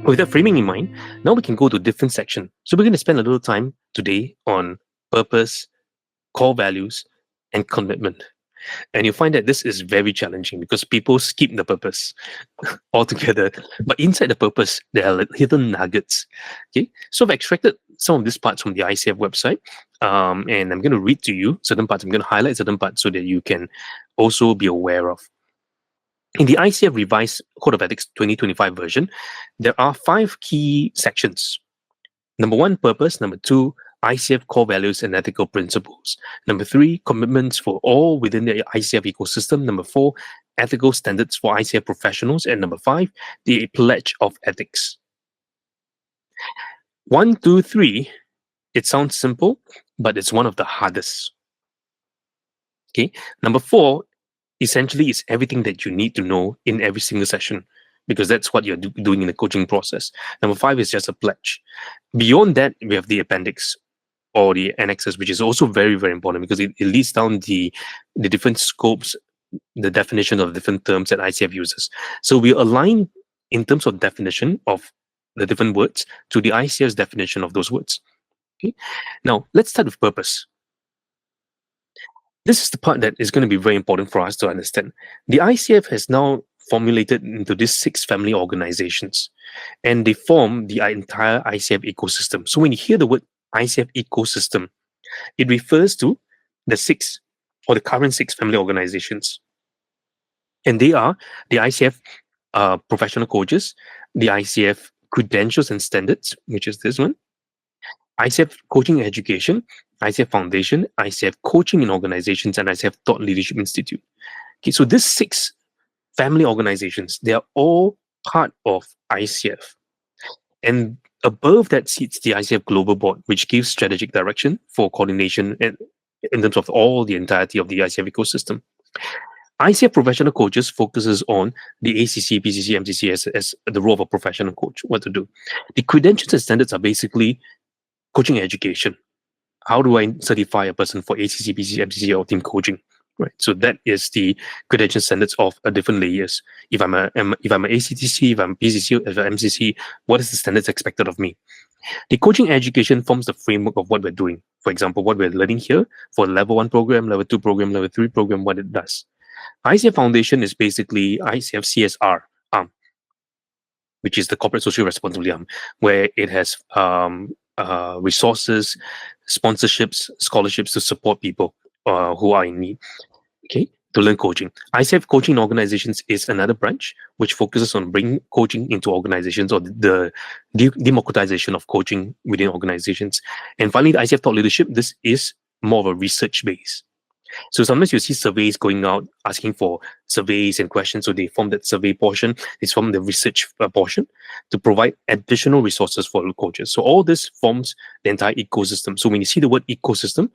With that framing in mind, now we can go to different section. So we're going to spend a little time today on purpose, core values, and commitment. And you'll find that this is very challenging because people skip the purpose altogether. But inside the purpose, there are hidden nuggets. Okay, so I've extracted some of these parts from the ICF website, and I'm going to read to you certain parts. I'm going to highlight certain parts so that you can also be aware of. In the ICF Revised Code of Ethics 2025 version, there are 5 key sections. Number 1, purpose. Number 2, ICF core values and ethical principles. Number 3, commitments for all within the ICF ecosystem. Number 4, ethical standards for ICF professionals. And number 5, the pledge of ethics. 1, 2, 3, it sounds simple, but it's one of the hardest. Okay. Number 4, essentially, is everything that you need to know in every single session, because that's what you're doing in the coaching process. Number 5 is just a pledge. Beyond that, we have the appendix or the annexes, which is also very, very important because it leads down the different scopes, the definition of different terms that ICF uses. So we align in terms of definition of the different words to the ICF's definition of those words. Okay. Now, let's start with purpose. This is the part that is going to be very important for us to understand. The ICF has now formulated into these 6 family organizations, and they form the entire ICF ecosystem. So when you hear the word ICF ecosystem, it refers to the 6 or the current 6 family organizations. And they are the ICF professional coaches, the ICF credentials and standards, which is this one, ICF coaching education, ICF Foundation, ICF Coaching in Organizations, and ICF Thought Leadership Institute. Okay, so these 6 family organizations, they are all part of ICF. And above that sits the ICF Global Board, which gives strategic direction for coordination and in terms of all the entirety of the ICF ecosystem. ICF Professional Coaches focuses on the ACC, PCC, MCC as the role of a professional coach, what to do. The credentials and standards are basically coaching education. How do I certify a person for ACC, PCC, MCC, or team coaching? Right. So that is the credential standards of different layers. If I'm a ACTC, if I'm PCC, if I'm MCC, what is the standards expected of me? The coaching education forms the framework of what we're doing. For example, what we're learning here for level 1 program, level 2 program, level 3 program, what it does. ICF Foundation is basically ICF CSR arm, which is the corporate social responsibility arm, where it has resources, sponsorships, scholarships to support people who are in need, okay, to learn coaching. ICF Coaching Organizations is another branch which focuses on bringing coaching into organizations, or the democratization of coaching within organizations. And finally, the ICF Thought Leadership, this is more of a research base. So sometimes you see surveys going out asking for surveys and questions. So they form that survey portion. It's from the research portion to provide additional resources for coaches. So all this forms the entire ecosystem. So when you see the word ecosystem,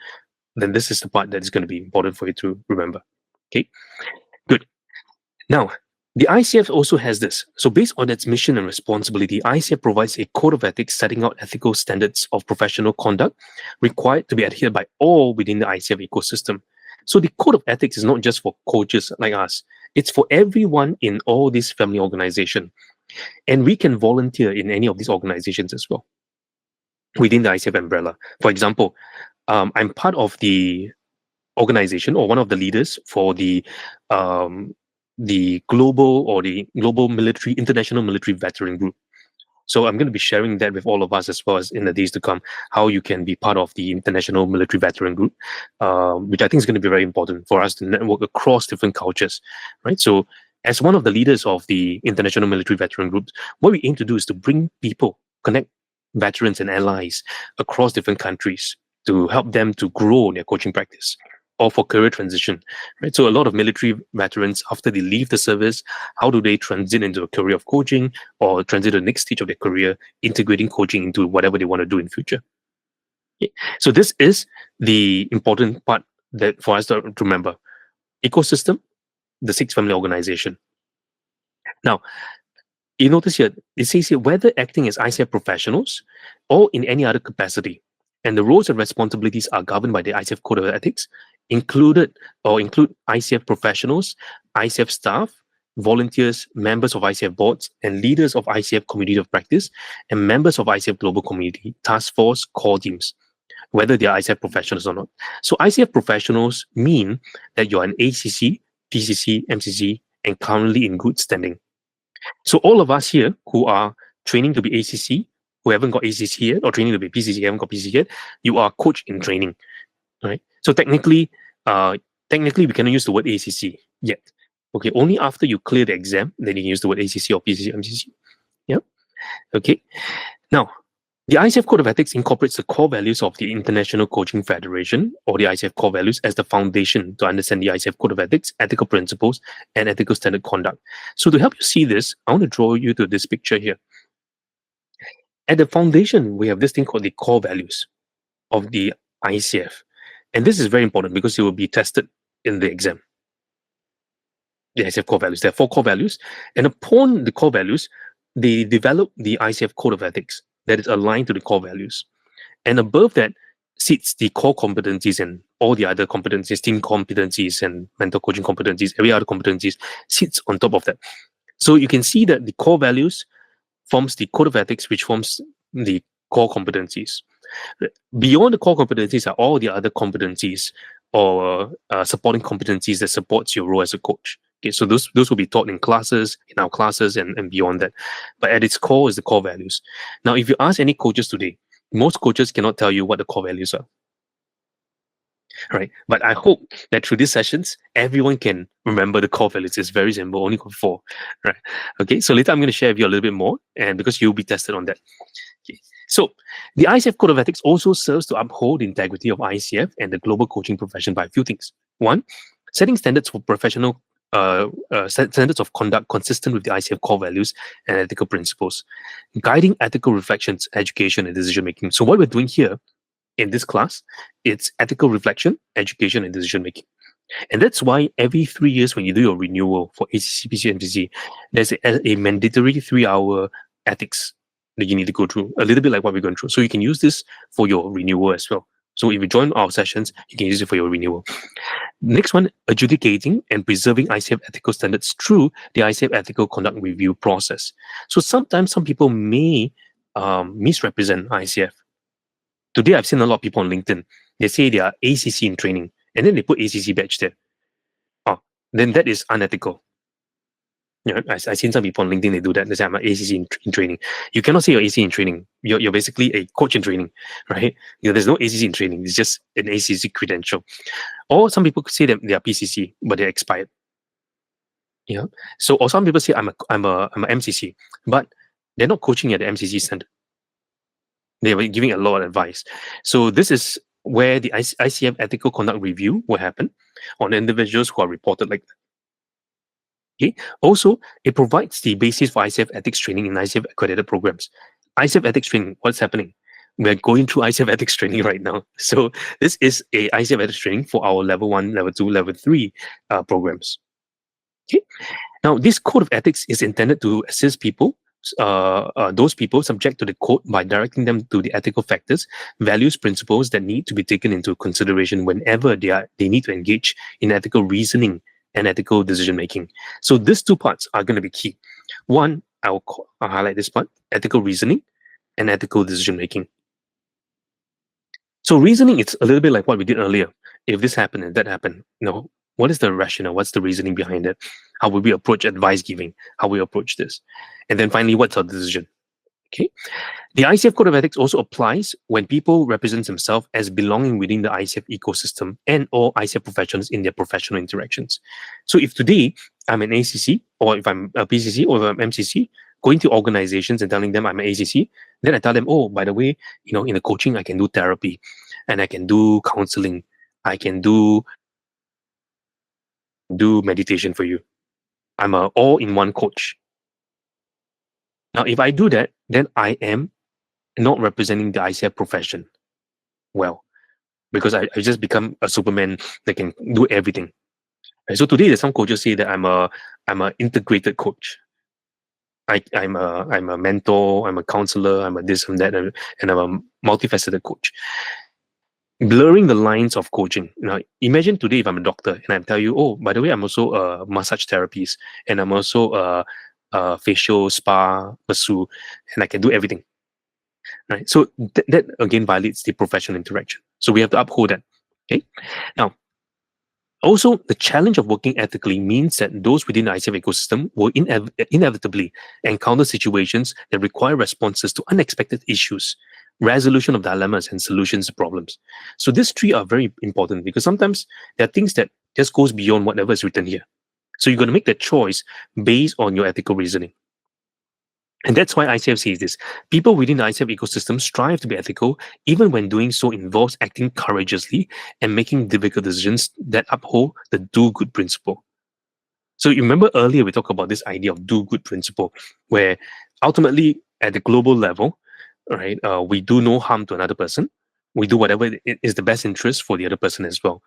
then this is the part that is going to be important for you to remember. Okay, good. Now, the ICF also has this. So based on its mission and responsibility, ICF provides a code of ethics setting out ethical standards of professional conduct required to be adhered by all within the ICF ecosystem. So the code of ethics is not just for coaches like us. It's for everyone in all these family organizations. And we can volunteer in any of these organizations as well within the ICF umbrella. For example, I'm part of the organization or one of the leaders for the global or the global military, international military veteran group. So I'm going to be sharing that with all of us as well as in the days to come, how you can be part of the international military veteran group, which I think is going to be very important for us to network across different cultures, right? So as one of the leaders of the international military veteran groups, what we aim to do is to bring people, connect veterans and allies across different countries to help them to grow their coaching practice or for career transition, right? So a lot of military veterans, after they leave the service, how do they transit into a career of coaching or transit to the next stage of their career, integrating coaching into whatever they want to do in future? Okay. So this is the important part that for us to remember. Ecosystem, the 6 family organization. Now, you notice here, it says here, whether acting as ICF professionals or in any other capacity, and the roles and responsibilities are governed by the ICF Code of Ethics, include ICF professionals, ICF staff, volunteers, members of ICF boards, and leaders of ICF community of practice, and members of ICF global community, task force, core teams, whether they are ICF professionals or not. So ICF professionals mean that you're an ACC, PCC, MCC, and currently in good standing. So all of us here who are training to be ACC, who haven't got ACC yet, or training to be PCC, haven't got PCC yet, you are coach in training, right? So technically we cannot use the word ACC yet. Okay, only after you clear the exam, then you can use the word ACC or PCC, MCC. Yeah. Okay. Now, the ICF Code of Ethics incorporates the core values of the International Coaching Federation, or the ICF core values, as the foundation to understand the ICF Code of Ethics, ethical principles, and ethical standard conduct. So to help you see this, I want to draw you to this picture here. At the foundation, we have this thing called the core values of the ICF. And this is very important because it will be tested in the exam. The ICF core values. There are 4 core values. And upon the core values, they develop the ICF Code of Ethics that is aligned to the core values. And above that sits the core competencies and all the other competencies, team competencies and mental coaching competencies, every other competencies sits on top of that. So you can see that the core values forms the Code of Ethics, which forms the core competencies. Beyond the core competencies are all the other competencies or supporting competencies that supports your role as a coach. Okay, so those will be taught in classes, in our classes, and beyond that. But at its core is the core values. Now, if you ask any coaches today, most coaches cannot tell you what the core values are. Right? But I hope that through these sessions, everyone can remember the core values. It's very simple, only got 4. Right? Okay, so later I'm going to share with you a little bit more, and because you'll be tested on that. Okay. So the ICF Code of Ethics also serves to uphold the integrity of ICF and the global coaching profession by a few things. 1, setting standards for professional standards of conduct consistent with the ICF core values and ethical principles, guiding ethical reflections, education, and decision making. So what we're doing here in this class, it's ethical reflection, education, and decision making. And that's why every 3 years when you do your renewal for ACC, PC, MCC, there's a mandatory 3-hour ethics that you need to go through, a little bit like what we're going through. So you can use this for your renewal as well. So if you join our sessions, you can use it for your renewal. Next one, adjudicating and preserving ICF ethical standards through the ICF ethical conduct review process. So sometimes some people may misrepresent ICF. Today, I've seen a lot of people on LinkedIn. They say they are ACC in training, and then they put ACC badge there. Then that is unethical. You know, I've seen some people on LinkedIn, they do that. They say, I'm an ACC in training. You cannot say you're ACC in training. You're basically a coach in training, right? You know, there's no ACC in training. It's just an ACC credential. Or some people say that they are PCC, but they're expired. Yeah. So, or some people say I'm a MCC, but they're not coaching at the MCC standard. They were giving a lot of advice. So this is where the ICF ethical conduct review will happen on individuals who are reported like that. Okay. Also, it provides the basis for ICF ethics training in ICF accredited programs. ICF ethics training, what's happening? We're going through ICF ethics training right now. So this is a ICF ethics training for our level 1, level 2, level 3 programs. Okay. Now, this code of ethics is intended to assist people, those people subject to the code by directing them to the ethical factors, values, principles that need to be taken into consideration whenever they need to engage in ethical reasoning and ethical decision making. So these 2 parts are going to be key. 1, I'll highlight this part: ethical reasoning and ethical decision making. So reasoning, it's a little bit like what we did earlier. If this happened and that happened, what is the rationale? What's the reasoning behind it? How will we approach advice giving? How we approach this? And then finally, what's our decision? Okay. The ICF Code of Ethics also applies when people represent themselves as belonging within the ICF ecosystem and or ICF professionals in their professional interactions. So if today I'm an ACC, or if I'm a PCC, or if I'm MCC, going to organizations and telling them I'm an ACC, then I tell them, oh, by the way, in the coaching, I can do therapy and I can do counseling. I can do meditation for you. I'm an all-in-one coach. Now, if I do that, then I am not representing the ICF profession well, because I just become a Superman that can do everything. And so today, there's some coaches say that I'm an integrated coach. I'm a mentor, I'm a counselor, I'm a this and that, and I'm a multifaceted coach. Blurring the lines of coaching. Now, imagine today if I'm a doctor and I tell you, oh, by the way, I'm also a massage therapist and I'm also a facial spa masseuse and I can do everything. Right. So that again violates the professional interaction. So we have to uphold that. Okay. Now, also, the challenge of working ethically means that those within the ICF ecosystem will inevitably encounter situations that require responses to unexpected issues, resolution of dilemmas, and solutions to problems. So these three are very important because sometimes there are things that just goes beyond whatever is written here. So you're going to make the choice based on your ethical reasoning. And that's why ICF says this. People within the ICF ecosystem strive to be ethical, even when doing so involves acting courageously and making difficult decisions that uphold the do good principle. So you remember earlier we talked about this idea of do good principle, where ultimately at the global level, right, we do no harm to another person. We do whatever is the best interest for the other person as well.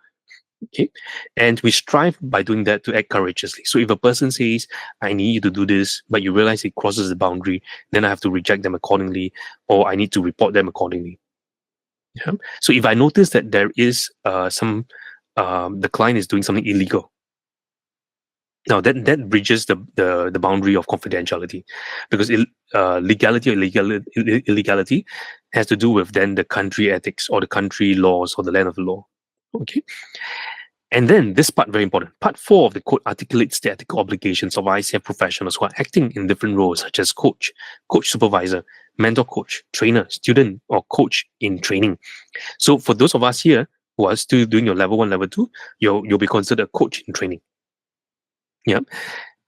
Okay. And we strive by doing that to act courageously. So if a person says, I need you to do this, but you realize it crosses the boundary, then I have to reject them accordingly, or I need to report them accordingly. Yeah? So if I notice that there is the client is doing something illegal, now that bridges the boundary of confidentiality, because legality or illegality has to do with then the country ethics or the country laws or the land of the law. Okay. And then this part, very important. Part 4 of the code articulates the ethical obligations of ICF professionals who are acting in different roles, such as coach, coach supervisor, mentor coach, trainer, student, or coach in training. So for those of us here who are still doing your level 1, level 2, you'll be considered a coach in training. Yeah.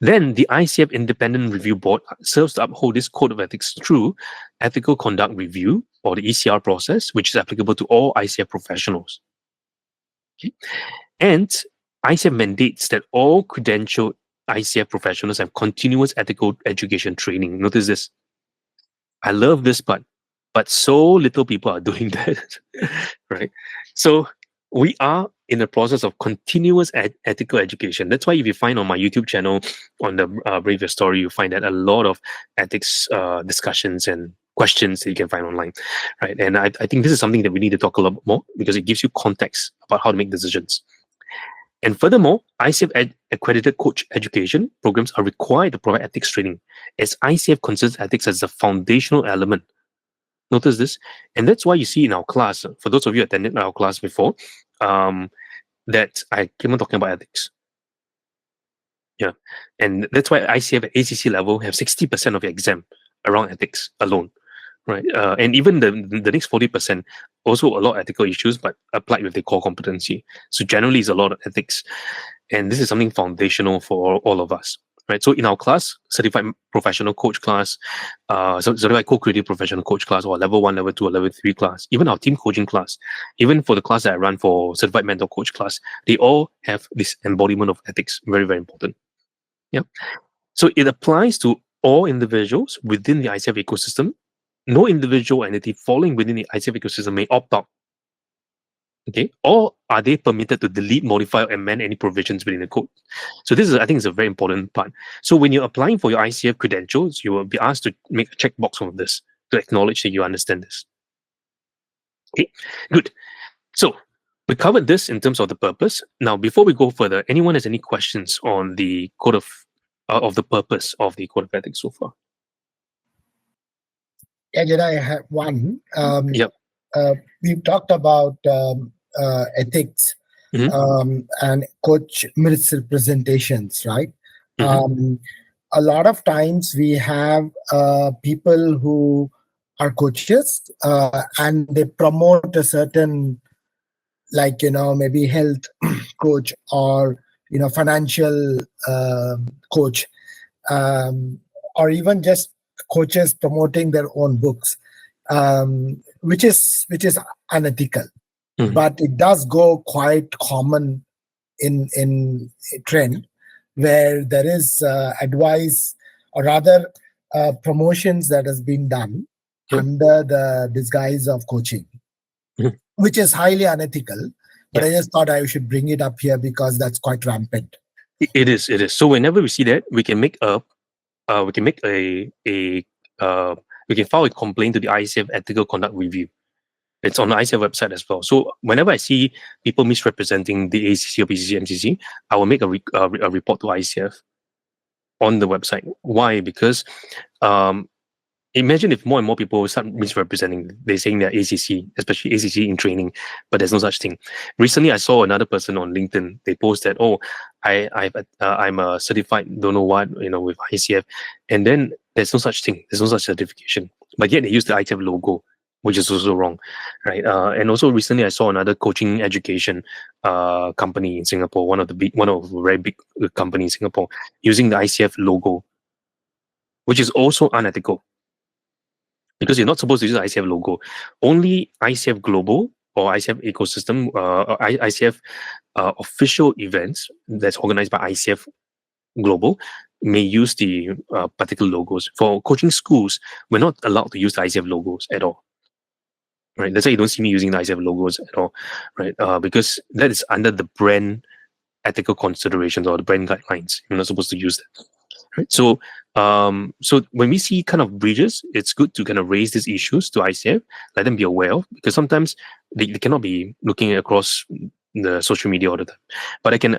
Then the ICF Independent Review Board serves to uphold this code of ethics through ethical conduct review, or the ECR process, which is applicable to all ICF professionals. Okay. And ICF mandates that all credentialed ICF professionals have continuous ethical education training. Notice this. I love this part, but so little people are doing that, right? So we are in the process of continuous ethical education. That's why if you find on my YouTube channel, on the Brave Your Story, you find that a lot of ethics discussions and questions that you can find online, right? And I think this is something that we need to talk a lot more because it gives you context about how to make decisions. And furthermore, ICF accredited coach education programs are required to provide ethics training, as ICF considers ethics as a foundational element. Notice this, and that's why you see in our class, for those of you who attended our class before, that I came on talking about ethics. Yeah, and that's why ICF at ACC level have 60% of your exam around ethics alone, right? And even the next 40% also a lot of ethical issues, but applied with the core competency. So generally, it's a lot of ethics, and this is something foundational for all of us, right? So in our class, certified professional coach class, certified co-creative professional coach class, or level 1, level 2, or level 3 class, even our team coaching class, even for the class that I run for certified mentor coach class, they all have this embodiment of ethics. Very, very important. Yeah. So it applies to all individuals within the ICF ecosystem. No individual entity falling within the ICF ecosystem may opt out. Okay, or are they permitted to delete, modify, or amend any provisions within the code? So this is, I think, is a very important part. So when you're applying for your ICF credentials, you will be asked to make a checkbox on this to acknowledge that you understand this. Okay, good. So we covered this in terms of the purpose. Now, before we go further, anyone has any questions on the code of the purpose of the code of ethics so far? Yeah, Jedi, I have one. Yep. We've talked about ethics and coach misrepresentations, right? A lot of times we have people who are coaches and they promote a certain, like, maybe health coach or, financial coach, or even just coaches promoting their own books, which is unethical. But it does go quite common in trend, where there is advice, or rather promotions that has been done under the disguise of coaching, which is highly unethical. But I just thought I should bring it up here because that's quite rampant. It is. So whenever we see that, we can make we can file a complaint to the ICF Ethical Conduct Review. It's on the ICF website as well. So whenever I see people misrepresenting the ACC or PCC, MCC, I will make a report to ICF on the website. Why? Because imagine if more and more people start misrepresenting. They're saying they're ACC, especially ACC in training, but there's no such thing. Recently, I saw another person on LinkedIn. They post that, oh, I'm a certified don't know what, with ICF, and then there's no such thing. There's no such certification, but yet they use the ICF logo, which is also wrong, right? And also recently, I saw another coaching education company in Singapore, one of a very big company in Singapore, using the ICF logo, which is also unethical. Because you're not supposed to use the ICF logo. Only ICF Global or ICF Ecosystem, ICF official events that's organized by ICF Global may use the particular logos. For coaching schools, we're not allowed to use the ICF logos at all. Right? That's why you don't see me using the ICF logos at all, right? Because that is under the brand ethical considerations or the brand guidelines. You're not supposed to use that. Right? So when we see kind of breaches, it's good to kind of raise these issues to ICF, let them be aware of, because sometimes they cannot be looking across the social media all the time. But I can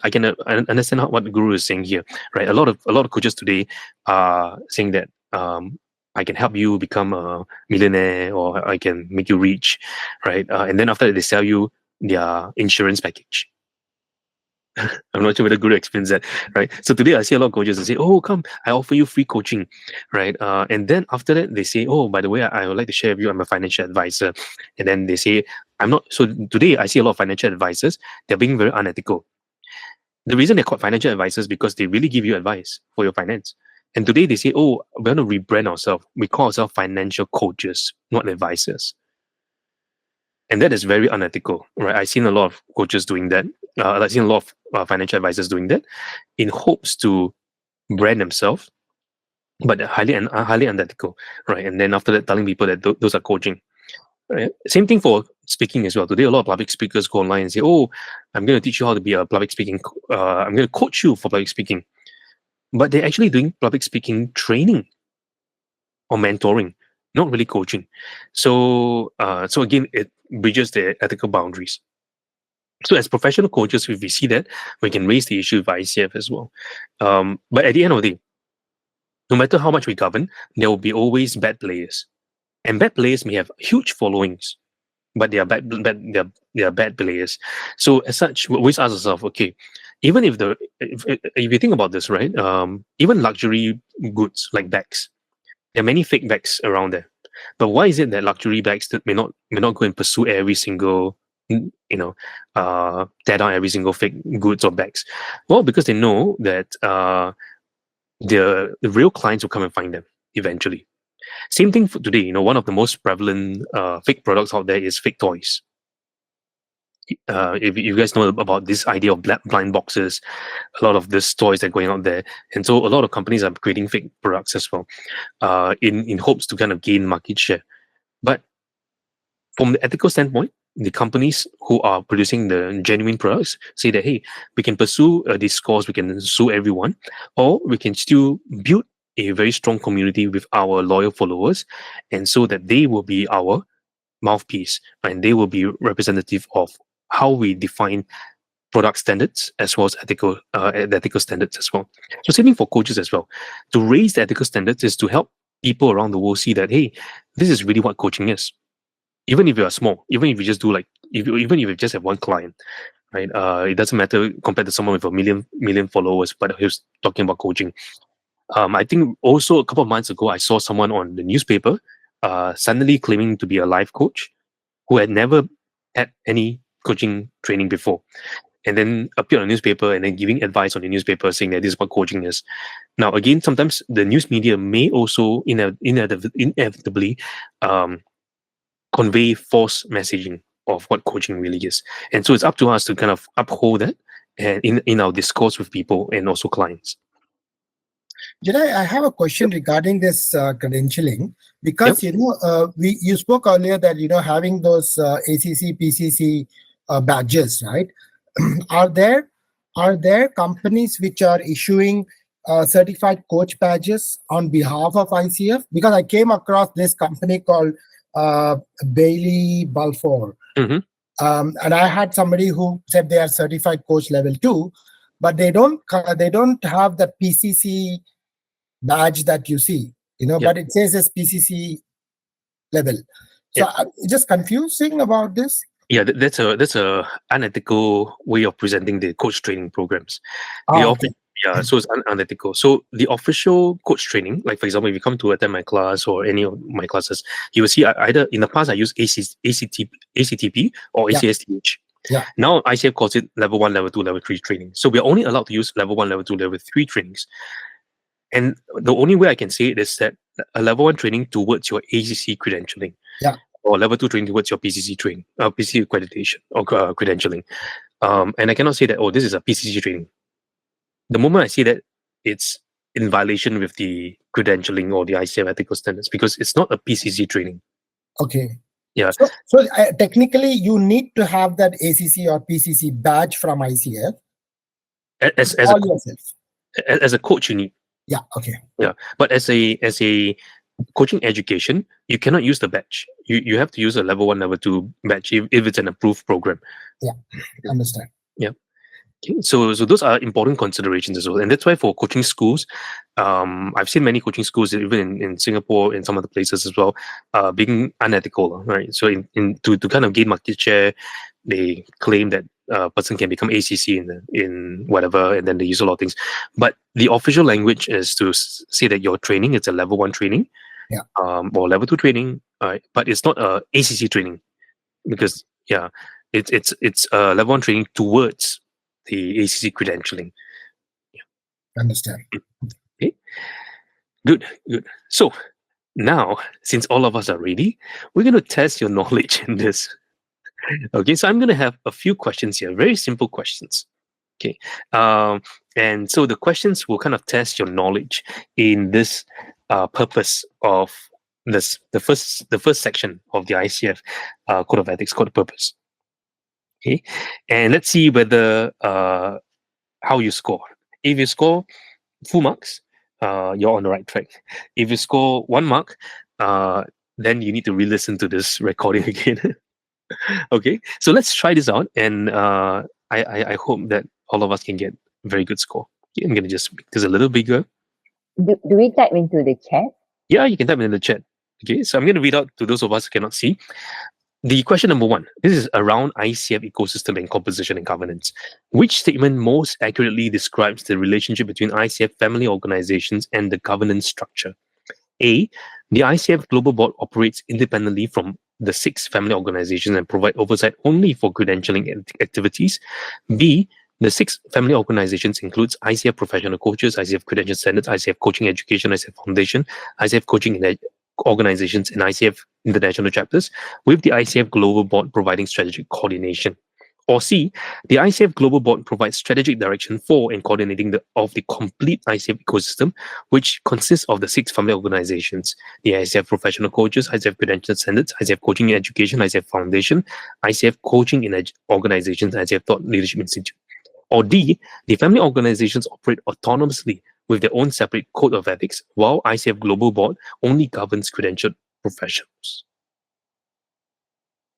understand what the guru is saying here, right? A lot of coaches today are saying that I can help you become a millionaire, or I can make you rich, right? And then after that, they sell you their insurance package. I'm not sure whether Guru explains that, right? So today I see a lot of coaches that say, "Oh, come, I offer you free coaching," right? And then after that they say, "Oh, by the way, I would like to share with you, I'm a financial advisor," and then they say, "I'm not." So today I see a lot of financial advisors. They're being very unethical. The reason they're called financial advisors is because they really give you advice for your finance. And today they say, "Oh, we're going to rebrand ourselves. We call ourselves financial coaches, not advisors." And that is very unethical, right? I've seen a lot of coaches doing that. I've seen a lot of financial advisors doing that in hopes to brand themselves, but highly unethical, right? And then after that, telling people that those are coaching. Right? Same thing for speaking as well. Today, a lot of public speakers go online and say, "Oh, I'm going to teach you how to be a public speaking. I'm going to coach you for public speaking," but they're actually doing public speaking training or mentoring, not really coaching. So again, it breaches the ethical boundaries. So as professional coaches, if we see that, we can raise the issue with ICF as well. But at the end of the day, no matter how much we govern, there will be always bad players. And bad players may have huge followings, but they are bad players. So as such, we always ask ourselves, okay, even if you think about this, right? Even luxury goods like bags, there are many fake bags around there. But why is it that luxury bags that may not go and pursue every single, tear down every single fake goods or bags? Well, because they know that the real clients will come and find them eventually. Same thing for today. One of the most prevalent fake products out there is fake toys. If you guys know about this idea of blind boxes, a lot of these toys are going out there, and so a lot of companies are creating fake products as well, in hopes to kind of gain market share. But from the ethical standpoint, the companies who are producing the genuine products say that, hey, we can pursue this cause, we can sue everyone, or we can still build a very strong community with our loyal followers, and so that they will be our mouthpiece and they will be representative of how we define product standards as well as ethical standards as well. So same thing for coaches as well. To raise the ethical standards is to help people around the world see that, hey, this is really what coaching is. Even if you are small, even if you just do even if you just have one client, right? It doesn't matter compared to someone with a million followers, but who's talking about coaching. I think also a couple of months ago, I saw someone on the newspaper suddenly claiming to be a life coach who had never had any coaching training before, and then appeared on the newspaper and then giving advice on the newspaper saying that this is what coaching is. Now, again, sometimes the news media may also inevitably convey false messaging of what coaching really is. And so it's up to us to kind of uphold that and in our discourse with people and also clients. Jedi, I have a question regarding this credentialing, because you spoke earlier that having those ACC, PCC badges, right? Are there companies which are issuing certified coach badges on behalf of ICF? Because I came across this company called Bailey Balfour. Mm-hmm. And I had somebody who said they are certified coach level 2, but they don't have the PCC badge that you see, but it says it's PCC level. So it's just confusing about this. Yeah, that's a unethical way of presenting the coach training programs. Okay. Yeah, so it's unethical. So the official coach training, like for example, if you come to attend my class or any of my classes, you will see either in the past I used ACTP or ACSTH. Yeah. Now ICF calls it level 1, level 2, level 3 training. So we are only allowed to use level 1, level 2, level 3 trainings. And the only way I can say it is that a level 1 training towards your ACC credentialing. Yeah. Or level 2 training towards your PCC training, PCC accreditation or credentialing. And I cannot say that, oh, this is a PCC training. The moment I see that, it's in violation with the credentialing or the ICF ethical standards, because it's not a PCC training. Okay. Yeah. So technically, you need to have that ACC or PCC badge from ICF. As a coach, you need. Yeah. Okay. Yeah. But as a coaching education, you cannot use the badge. You have to use a level 1, level 2 badge if it's an approved program. Yeah. Understand. Yeah. Okay, so those are important considerations as well, and that's why for coaching schools, I've seen many coaching schools, even in Singapore, in some other places as well, being unethical, right? So to kind of gain market share, they claim that a person can become ACC in whatever, and then they use a lot of things. But the official language is to say that your training is a level 1 training, or level 2 training, but it's not a ACC training, because it's a level 1 training towards the ACC credentialing. Understand. Okay. Good. So now, since all of us are ready, we're going to test your knowledge in this. Okay, so I'm going to have a few questions here, very simple questions. Okay, and so the questions will kind of test your knowledge in this purpose of this, the first section of the ICF Code of Ethics, called purpose. Okay, and let's see whether how you score. If you score full marks, you're on the right track. If you score 1 mark, then you need to re-listen to this recording again. Okay, so let's try this out, and I hope that all of us can get a very good score. Okay, I'm gonna just make this a little bigger. Do we type into the chat? Yeah, you can type in the chat. Okay, so I'm gonna read out to those of us who cannot see. The question number 1, this is around ICF ecosystem and composition and governance. Which statement most accurately describes the relationship between ICF family organizations and the governance structure? A, the ICF Global Board operates independently from the 6 family organizations and provide oversight only for credentialing activities. B, the 6 family organizations includes ICF Professional Coaches, ICF Credential Standards, ICF Coaching Education, ICF Foundation, ICF Coaching Organizations, and ICF International Chapters, with the ICF Global Board providing strategic coordination. Or C, the ICF Global Board provides strategic direction for and coordinating of the complete ICF ecosystem, which consists of the 6 family organizations: the ICF Professional Coaches, ICF Credential Standards, ICF Coaching Education, ICF Foundation, ICF Coaching Organizations, ICF Thought Leadership Institute. Or D, the family organizations operate autonomously with their own separate code of ethics, while ICF Global Board only governs credentialed professionals.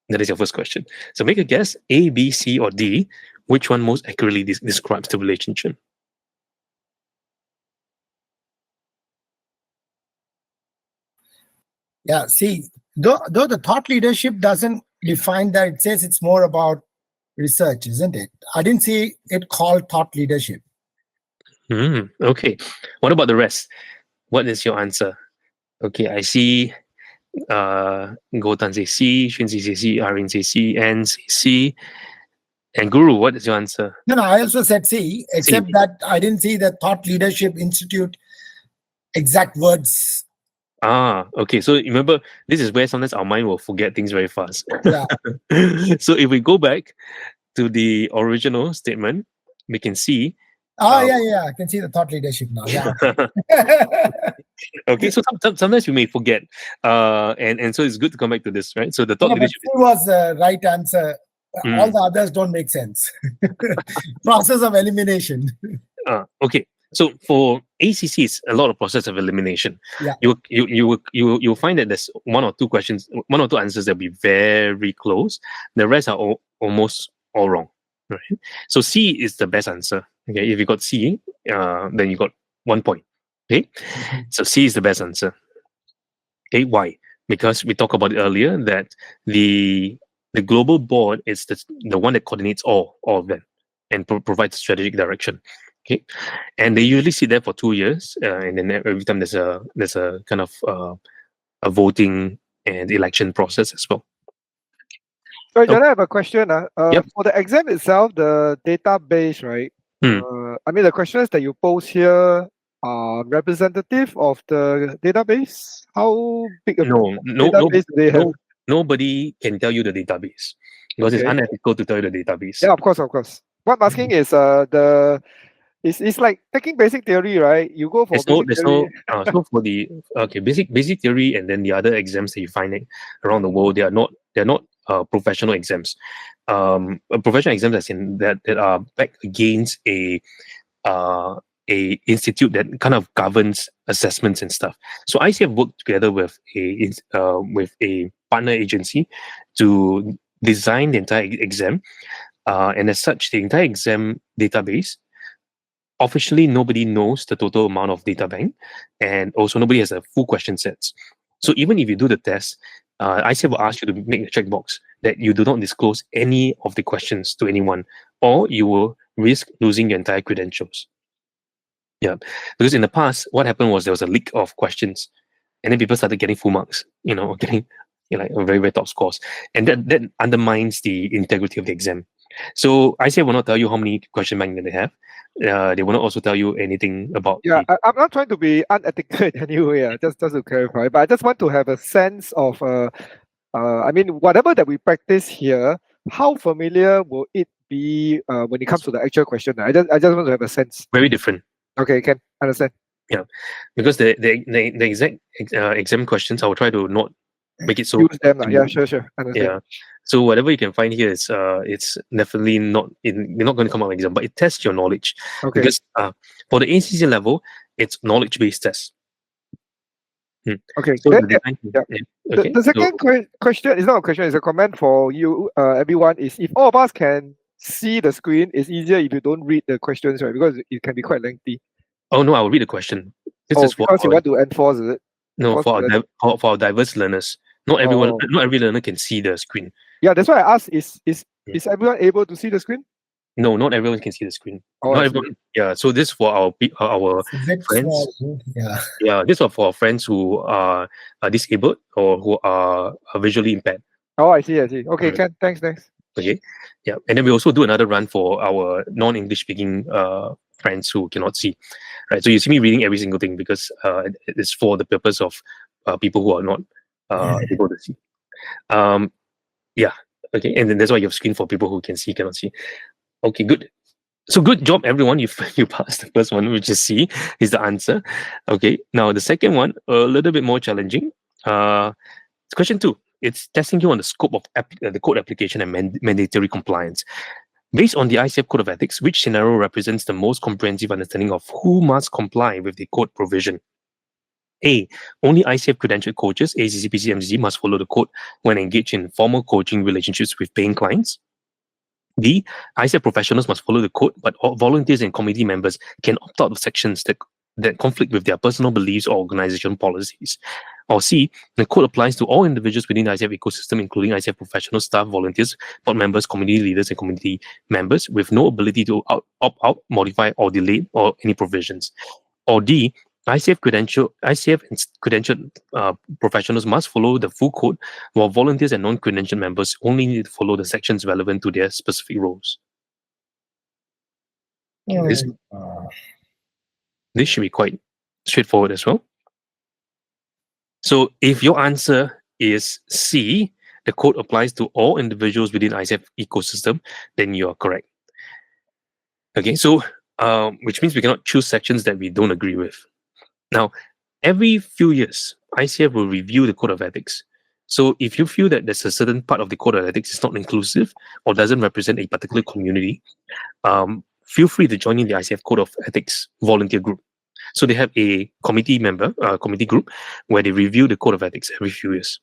That is your first question. So make a guess, A, B, C, or D. Which one most accurately describes the relationship? Yeah, see, though the thought leadership doesn't define that, it says it's more about research, isn't it? I didn't see it called thought leadership. Okay. What about the rest? What is your answer? Okay, I see Gotan say C, Shinzi say C, Arin say C, N say C. And Guru, what is your answer? No, I also said C, except that I didn't see the Thought Leadership Institute exact words. Okay. So remember, this is where sometimes our mind will forget things very fast. Yeah. So if we go back to the original statement, we can see. Yeah. I can see the thought leadership now. Yeah. Okay. So sometimes you may forget, and so it's good to come back to this, right? So the thought leadership was the right answer. All the others don't make sense. Process of elimination. Okay. So for ACC, it's a lot of process of elimination. Yeah. You'll find that there's one or two answers that will be very close. The rest are almost all wrong. Right? So C is the best answer. Okay, if you got C, then you got 1 point. Okay, so C is the best answer. Okay, why? Because we talked about it earlier that the global board is the one that coordinates all of them and provides strategic direction. Okay, and they usually sit there for 2 years, and then every time there's a kind of a voting and election process as well. So, I have a question. Yep. For the exam itself, the database, right? I mean, the questions that you post here are representative of the database. How big a database do they have? Nobody can tell you the database because it's unethical to tell you the database. Yeah, of course. What I'm asking is it's like taking basic theory, right? You go for so for the basic theory and then the other exams that you find around the world, they're not professional exams. Professional exams that are back against a institute that kind of governs assessments and stuff. So ICF worked together with a partner agency to design the entire exam, and as such, the entire exam database. Officially, nobody knows the total amount of data bank, and also nobody has a full question sets. So even if you do the test, ICF will ask you to make a checkbox that you do not disclose any of the questions to anyone, or you will risk losing your entire credentials. Yeah, because in the past, what happened was there was a leak of questions, and then people started getting full marks, getting like very, very top scores, and that undermines the integrity of the exam. So ICF will not tell you how many question bank that they have. They will not also tell you anything about. Yeah, I'm not trying to be unethical in any way. Just to clarify, but I just want to have a sense of, I mean, whatever that we practice here, how familiar will it be when it comes to the actual question? I just want to have a sense. Very different. Okay, can understand. Yeah, because the exact exam questions, I will try to not make it so. Use them, yeah, sure, understand. Yeah. So whatever you can find here is it's definitely not you're not going to come out with exam, but it tests your knowledge. Okay. Because for the ACC level, it's knowledge-based test. Okay. So the second question is not a question; it's a comment for you, everyone. Is if all of us can see the screen, it's easier if you don't read the questions, right? Because it can be quite lengthy. Oh no, I will read the question. This is because you want to enforce, is it? No, for our diverse learners. Not every learner can see the screen. Yeah, that's why I asked: is everyone able to see the screen? No, not everyone can see the screen. Oh, not everyone. Yeah, so this is for our friends. Yeah, this is for our friends who are disabled or who are visually impaired. Oh, I see. Okay, thanks. Okay, yeah, and then we also do another run for our non-English speaking friends who cannot see. Right, so you see me reading every single thing because it's for the purpose of people who are not able to see. Yeah, okay, and then that's why you have screen for people who can see, cannot see. Okay, good. So good job, everyone. You passed the first one, which is C, is the answer. Okay, now the second one, a little bit more challenging. It's question 2. It's testing you on the scope of the code application and mandatory compliance. Based on the ICF Code of Ethics, which scenario represents the most comprehensive understanding of who must comply with the code provision? A. Only ICF credentialed coaches, ACC, PC, MCC, must follow the code when engaged in formal coaching relationships with paying clients. B. ICF professionals must follow the code, but all volunteers and committee members can opt out of sections that conflict with their personal beliefs or organization policies. Or C. The code applies to all individuals within the ICF ecosystem, including ICF professionals, staff, volunteers, board members, community leaders, and community members, with no ability to opt out, modify, or delete or any provisions. Or D. ICF and credentialed professionals must follow the full code, while volunteers and non-credentialed members only need to follow the sections relevant to their specific roles. This should be quite straightforward as well. So if your answer is C, the code applies to all individuals within ICF ecosystem, then you are correct. Okay, so which means we cannot choose sections that we don't agree with. Now, every few years, ICF will review the Code of Ethics. So if you feel that there's a certain part of the Code of Ethics is not inclusive or doesn't represent a particular community, feel free to join in the ICF Code of Ethics volunteer group. So they have a committee group where they review the Code of Ethics every few years.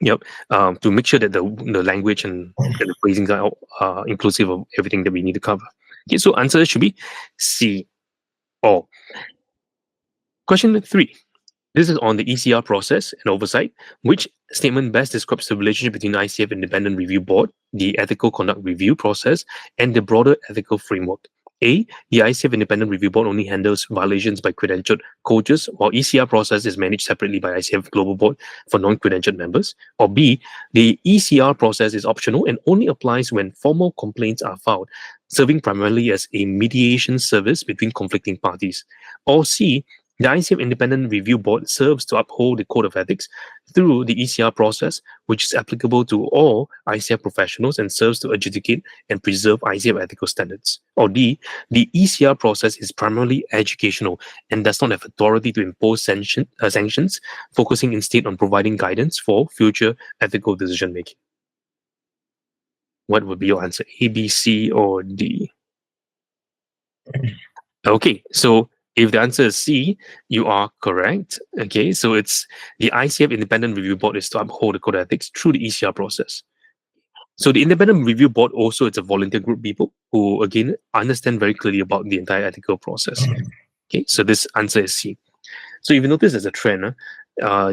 Yep. To make sure that the language and the phrasings are inclusive of everything that we need to cover. Okay, so answer should be C. All. Question 3. This is on the ECR process and oversight. Which statement best describes the relationship between the ICF Independent Review Board, the ethical conduct review process, and the broader ethical framework? A. The ICF Independent Review Board only handles violations by credentialed coaches, while ECR process is managed separately by ICF Global Board for non-credentialed members. Or B. The ECR process is optional and only applies when formal complaints are filed, serving primarily as a mediation service between conflicting parties. Or C. The ICF Independent Review Board serves to uphold the Code of Ethics through the ECR process, which is applicable to all ICF professionals and serves to adjudicate and preserve ICF ethical standards. Or D, the ECR process is primarily educational and does not have authority to impose sanctions, focusing instead on providing guidance for future ethical decision making. What would be your answer? A, B, C, or D? Okay, so if the answer is C, you are correct. Okay, so it's the ICF Independent Review Board is to uphold the Code of Ethics through the ECR process. So the Independent Review Board also, it's a volunteer group of people who, again, understand very clearly about the entire ethical process. Okay, so this answer is C. So if you notice there's a trend,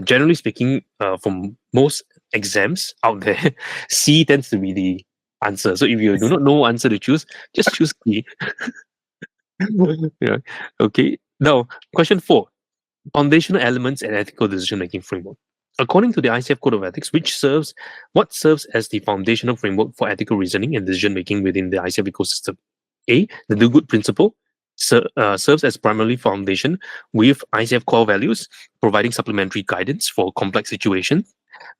generally speaking, from most exams out there, C tends to be the answer. So if you do not know answer to choose, just choose C. Yeah. Okay. Now, question 4. Foundational elements and ethical decision-making framework. According to the ICF Code of Ethics, what serves as the foundational framework for ethical reasoning and decision-making within the ICF ecosystem? A. The do-good principle serves as primary foundation with ICF core values, providing supplementary guidance for complex situations.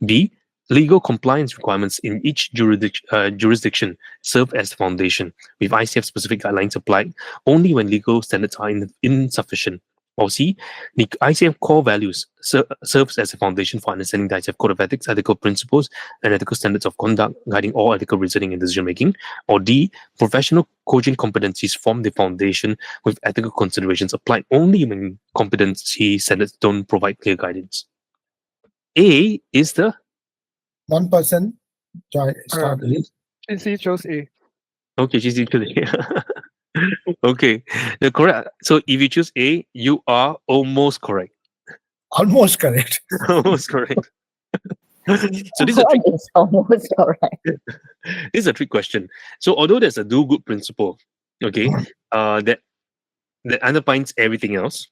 B. Legal compliance requirements in each jurisdiction serve as the foundation, with ICF-specific guidelines applied only when legal standards are insufficient. Or C, the ICF core values serves as a foundation for understanding the ICF Code of Ethics, ethical principles, and ethical standards of conduct, guiding all ethical reasoning and decision-making. Or D, professional coaching competencies form the foundation, with ethical considerations applied only when competency standards don't provide clear guidance. A is the one person started. GC chose A. Okay, GC chose A. Okay, the correct. So if you choose A, you are almost correct. Almost correct. Almost correct. So this What is almost correct? this is a trick question. So although there's a do-good principle, okay, that underpins everything else,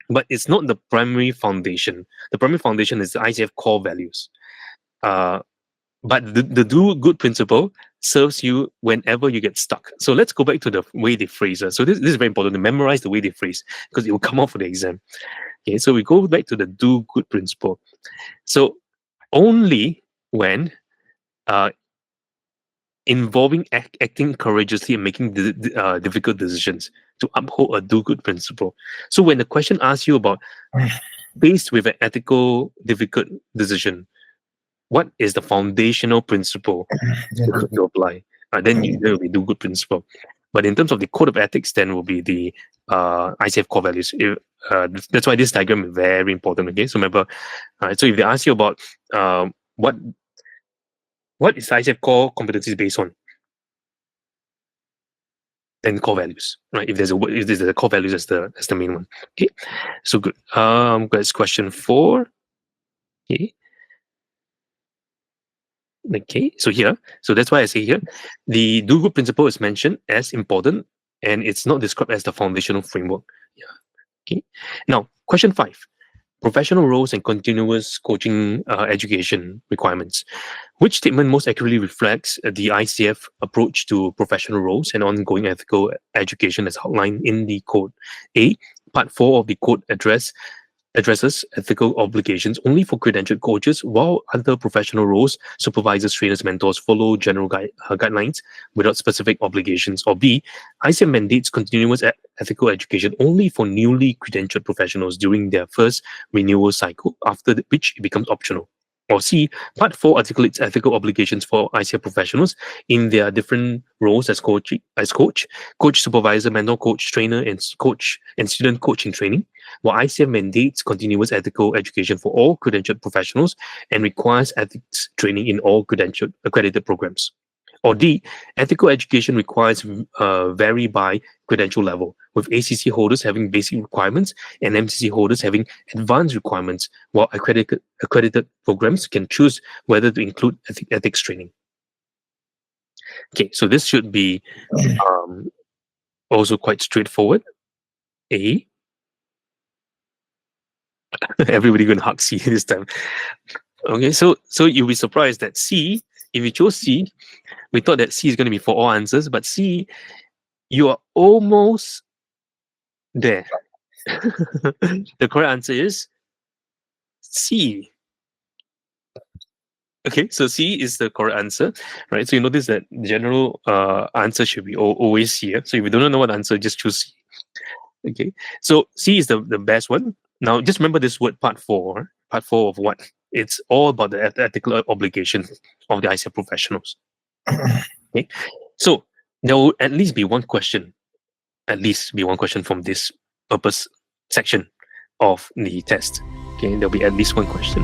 but it's not the primary foundation. The primary foundation is the ICF core values. But the do-good principle serves you whenever you get stuck. So let's go back to the way they phrase it. So this is very important to memorize the way they phrase, because it will come out for the exam. Okay, so we go back to the do-good principle. So only when involving acting courageously and making difficult decisions to uphold a do-good principle. So when the question asks you about faced with an ethical difficult decision, what is the foundational principle to apply? Then it will be do-good principle. But in terms of the Code of Ethics, then will be the ICF core values. That's why this diagram is very important. Okay, so remember, so if they ask you about what is ICF core competencies based on, then core values, right? If there's a core values, that's the main one. Okay, so good. That's question 4. Okay. Okay, so that's why I say here, the do-good principle is mentioned as important, and it's not described as the foundational framework. Yeah. Okay. Now, question 5. Professional roles and continuous coaching education requirements. Which statement most accurately reflects the ICF approach to professional roles and ongoing ethical education as outlined in the code? A. Part 4 of the code addresses ethical obligations only for credentialed coaches, while other professional roles, supervisors, trainers, mentors, follow general guidelines without specific obligations. Or B, ICF mandates continuous ethical education only for newly credentialed professionals during their first renewal cycle, after which it becomes optional. Or C, Part 4 articulates ethical obligations for ICF professionals in their different roles as coach, supervisor, mentor, coach, trainer, and coach and student coaching training, while ICF mandates continuous ethical education for all credentialed professionals and requires ethics training in all credentialed accredited programs. Or D, ethical education requires vary by credential level, with ACC holders having basic requirements and MCC holders having advanced requirements, while accredited programs can choose whether to include ethics training. Okay, so this should be also quite straightforward. A. Everybody going to hug C this time. Okay, so you'll be surprised that C, if you chose C, we thought that C is going to be for all answers, but C, you are almost there. The correct answer is C. Okay, so C is the correct answer, right? So you notice that general answer should be always here. So if you don't know what answer, just choose C. Okay, so C is the best one. Now, just remember this word part 4. Part 4 of what? It's all about the ethical obligation of the ICF professionals. Okay, so there will at least be one question. At least be one question from this purpose section of the test. Okay, there'll be at least one question.